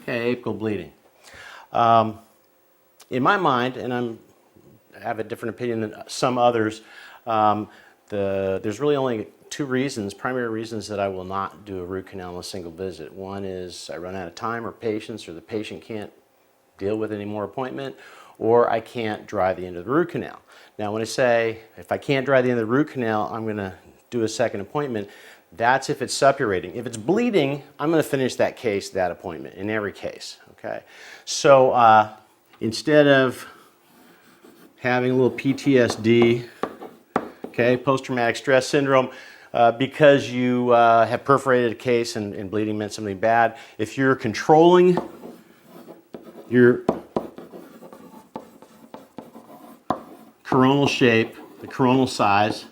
Okay, apical bleeding. In my mind, and I have a different opinion than some others, there's really only two reasons, primary reasons that I will not do a root canal in a single visit. One is I run out of time or patience, or the patient can't deal with any more appointment, or I can't dry the end of the root canal. Now when I say if I can't dry the end of the root canal, I'm going to do a second appointment, that's if it's suppurating. If it's bleeding, I'm going to finish that case, that appointment, in every case. Okay, so instead of having a little PTSD, okay, post-traumatic stress syndrome, because you have perforated a case and bleeding meant something bad, if you're controlling your coronal shape, the coronal size,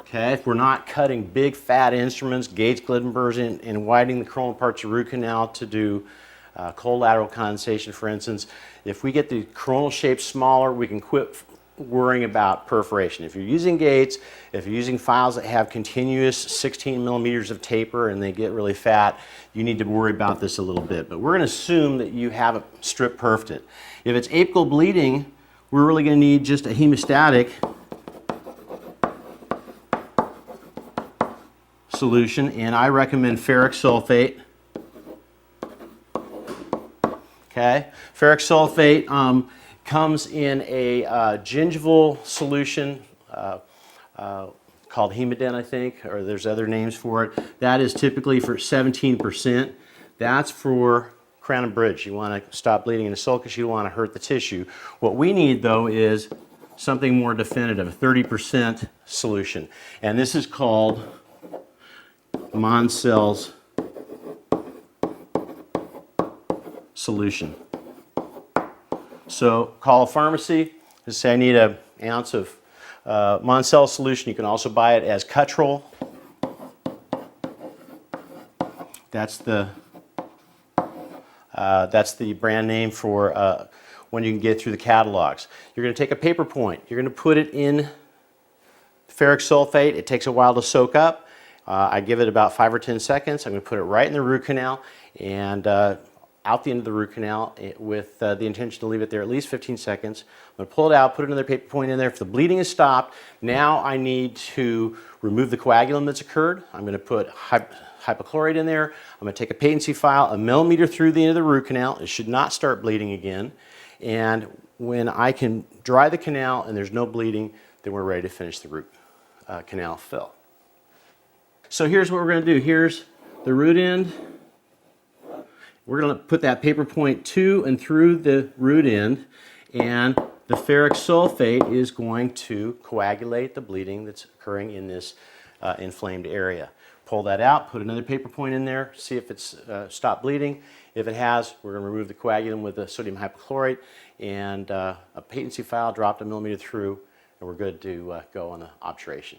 okay, if we're not cutting big fat instruments, Gates, Glidenbergs, and widening the coronal parts of the root canal to do cold lateral condensation, for instance, if we get the coronal shape smaller, we can quit worrying about perforation. If you're using Gates, if you're using files that have continuous 16 millimeters of taper and they get really fat, you need to worry about this a little bit. But we're going to assume that you haven't strip perfed it. If it's apical bleeding, we're really going to need just a hemostatic solution, and I recommend ferric sulfate. Okay, ferric sulfate comes in a gingival solution called Hemodent, I think, or there's other names for it. That is typically for 17%. That's for crown and bridge. You want to stop bleeding in the sulcus, you don't want to hurt the tissue. What we need though is something more definitive, a 30% solution. And this is called Moncel's solution. So call a pharmacy and say I need an ounce of Moncel's solution. You can also buy it as Cutrol. That's the brand name for when you can get through the catalogs. You're going to take a paper point. You're going to put it in ferric sulfate. It takes a while to soak up. I give it about 5 or 10 seconds. I'm going to put it right in the root canal and out the end of the root canal with the intention to leave it there at least 15 seconds. I'm going to pull it out, put another paper point in there. If the bleeding has stopped, now I need to remove the coagulum that's occurred. I'm going to put hypochlorite in there. I'm going to take a patency file, 1 millimeter through the end of the root canal. It should not start bleeding again. And when I can dry the canal and there's no bleeding, then we're ready to finish the root canal fill. So here's what we're going to do. Here's the root end. We're going to put that paper point to and through the root end, and the ferric sulfate is going to coagulate the bleeding that's occurring in this inflamed area. Pull that out, put another paper point in there, see if it's stopped bleeding. If it has, we're going to remove the coagulum with the sodium hypochlorite and a patency file dropped 1 millimeter through, and we're good to go on the obturation.